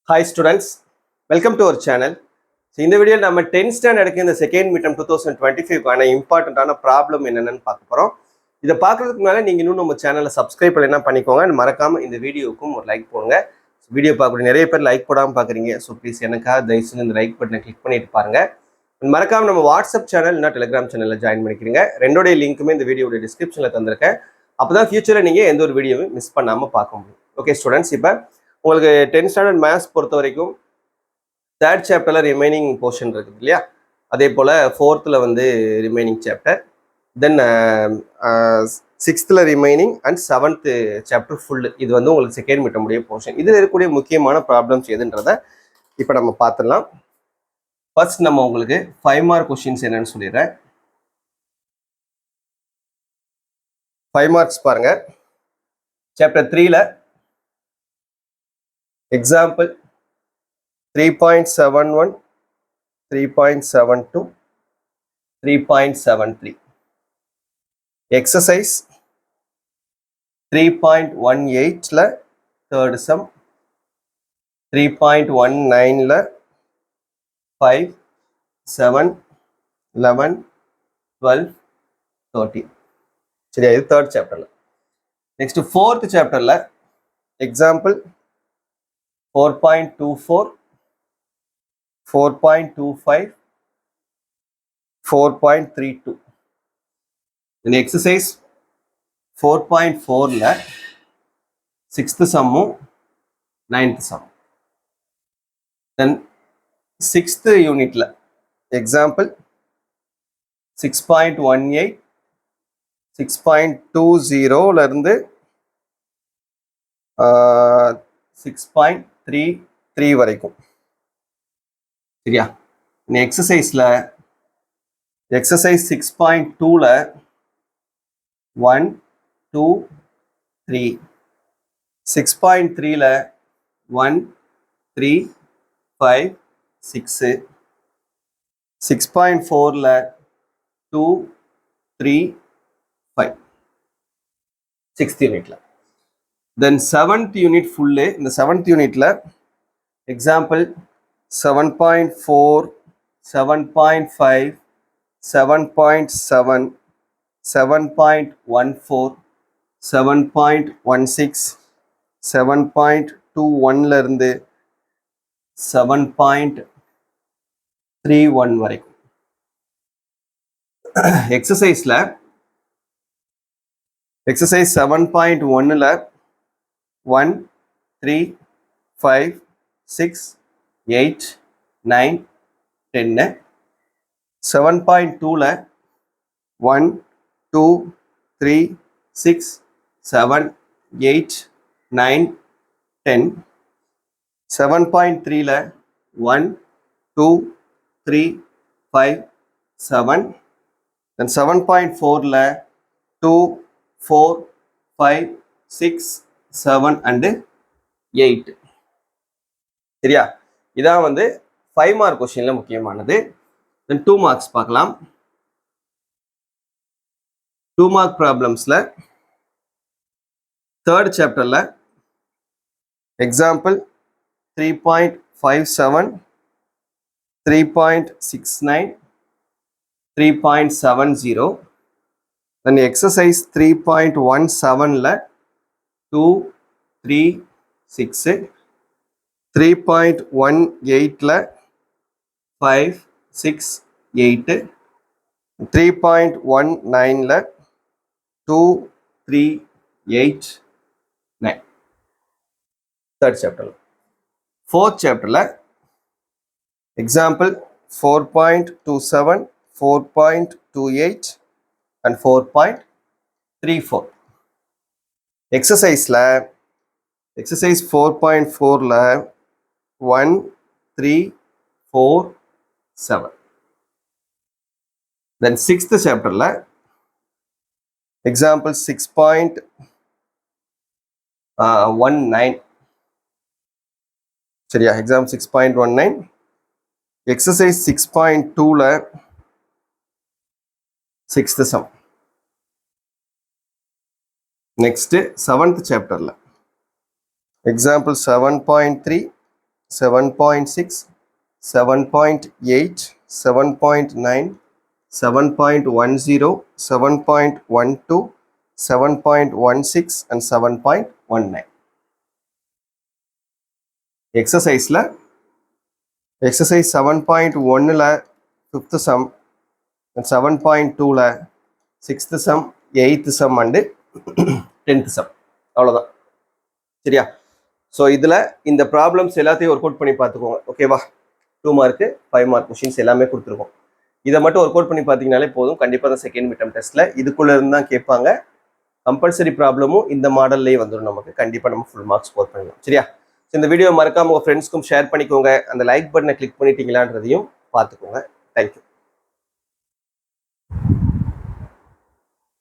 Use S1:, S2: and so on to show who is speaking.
S1: Hi students, welcome to our channel. So இந்த வீடியோவில் நம்ம 10th ஸ்டாண்டர்டுக்கு இந்த செகண்ட் மிட்டம் 2025 இம்பார்ட்டண்ட்டான ப்ராப்ளம் என்னென்னு பார்க்க போகிறோம். இதை பார்க்குறதுக்கு முன்னாடி நீங்கள் இன்னும் நம்ம சேனலை சப்ஸ்கிரைப் பண்ணி பண்ணிக்கோங்க. மறக்காமல் இந்த வீடியோவுக்கும் ஒரு லைக் போடுங்க. வீடியோ பார்க்கக்கூடிய நிறைய பேர் லைக் போடாமல் பார்க்குறீங்க. ஸோ ப்ளீஸ் எனக்காக தயவுசெய்து இந்த லைக் பட்டனை கிளிக் பண்ணிட்டு பாருங்கள். மறக்காமல் நம்ம வாட்ஸ்அப் சேனல் இல்லைனா டெலிகிராம் சேனலில் ஜாயின் பண்ணிக்கிறீங்க. ரெண்டோடைய லிங்க்குமே இந்த வீடியோட டிஸ்கிரிப்ஷனில் தந்திருக்கேன். அப்போ தான் ஃபியூச்சரில் நீங்கள் எந்த ஒரு வீடியோவும் மிஸ் பண்ணாமல் பார்க்க முடியும். ஓகே ஸ்டூடெண்ட்ஸ், இப்போ உங்களுக்கு 10th ஸ்டாண்டர்ட் மேத்ஸ் பொறுத்த வரைக்கும் தேர்ட் சாப்டரில் ரிமைனிங் போர்ஷன் இருக்குது இல்லையா, அதே போல் ஃபோர்த்தில் ரிமைனிங் சாப்டர், தென் சிக்ஸ்த்தில் remaining and seventh chapter full. இது உங்களுக்கு செகண்ட் மிட்டமுடைய போர்ஷன். இதில் இருக்கக்கூடிய முக்கியமான ப்ராப்ளம்ஸ் எதுன்றதை இப்போ நம்ம பார்த்துடலாம். ஃபர்ஸ்ட் நம்ம உங்களுக்கு 5 மார்க் கொஸ்டின்ஸ் என்னன்னு சொல்லிடுறேன். 5 மார்க்ஸ் பாருங்கள். சாப்டர் 3ல எக்ஸாம்பிள் 3.71, 3.72, 3.73. எக்ஸசைஸ் 3.18ல தேர்ட் சம், 3.19ல 5, 7, 11, 12, 13. சரியா, இது தேர்ட் சாப்டர்ல. நெக்ஸ்ட் ஃபோர்த் சாப்டர்ல எக்ஸாம்பிள் 4.24, 4.25, 4.32. இந்த எக்ஸசைஸ் 4.4ல 6th சம்மும் 9th சம். தென் 6th யூனிட்ல எக்ஸாம்பிள் 6.18, 6.20ல இருந்து 6.33 வரைக்கும். சரியா, இந்த எக்ஸசைஸ்ல எக்ஸசைஸ் 6.2ல 1, 2, 3, 6.3ல 1, 3, 5, 6, 6.4ல 2, 3, 5, 6th யூனிட்ல. தென் 7th யூனிட் ஃபுல்லு. இந்த 7th யூனிட்ல எக்ஸாம்பிள் 7.4, 7.5, 7.7, 7.14, 7.16, 7.21ல இருந்து 7.31 வரைக்கும். எக்ஸசைஸ்ல எக்ஸசைஸ் 7.1ல 1, 3, 5, 6, 8, 9, 10. 7.2ல 1, 2, 3, 6, 7, 8, 9, 10. 7.3ல 1, 2, 3, 5, 7. Then 7.4ல 2, 4, 5, 6, 7 and 8. சரியா, இதான் 5 மார்க் கொஸ்டின்ல முக்கியமானது. தென் 2 மார்க்ஸ் பார்க்கலாம். 2 மார்க் ப்ராப்ளம்ஸ்ல தேர்ட் சாப்டர்ல எக்ஸாம்பிள் 3.57, 3.69, 3.70. தென் எக்ஸசைஸ் 3.17ல 2, 3, 6, 3.18ல 5, 6, 8, 3.19ல 2, 3, 8, 9. தேர்ட் சாப்டர்ல. ஃபோர்த் சாப்டர்ல எக்ஸாம்பிள் 4.27, 4.28 and 4.34. எக்ஸசைஸ்ல எக்ஸசைஸ் 4.4ல 1, 3, 4, 7. தென் 6th சாப்டர்ல எக்ஸாம்பிள் 6.19. சரியா, எக்ஸாம் 6.19. எக்ஸசைஸ் 6.2ல 6th சம். நெக்ஸ்ட் 7th சாப்டர்ல எக்ஸாம்பிள் 7.3, 7.6, 7.8, 7.9, 7.10, 7.12, 7.16 and 7.19. எக்ஸசைஸில் எக்ஸசைஸ் 7.1ல் 5th சம், 7.2ல் 6th sum, 8th sum and 10th sum. அவ்வளோதான். சரியா? ஸோ இதில் இந்த ப்ராப்ளம்ஸ் எல்லாத்தையும் ஒர்க் அவுட் பண்ணி பார்த்துக்கோங்க. ஓகேவா? 2 மார்க்கு 5 மார்க் கொஷின்ஸ் எல்லாமே கொடுத்துருக்கோம். இதை மட்டும் ஒர்க் அவுட் பண்ணி பார்த்தீங்கனாலே போதும். கண்டிப்பாக தான் செகண்ட் மிட்டம் டெஸ்ட்டில் இதுக்குள்ளே இருந்து தான் கேட்பாங்க. கம்பல்சரி ப்ராப்ளமும் இந்த மாடல்லே வந்துடும். நமக்கு கண்டிப்பாக நம்ம ஃபுல் மார்க் ஸ்கோர் பண்ணலாம். சரியா? ஸோ இந்த வீடியோ மறக்காம உங்கள் ஃப்ரெண்ட்ஸ்க்கும் ஷேர் பண்ணிக்கோங்க. அந்த லைக் பட்டனை கிளிக் பண்ணிட்டீங்களான்றதையும் பார்த்துக்கோங்க. தேங்க்யூ.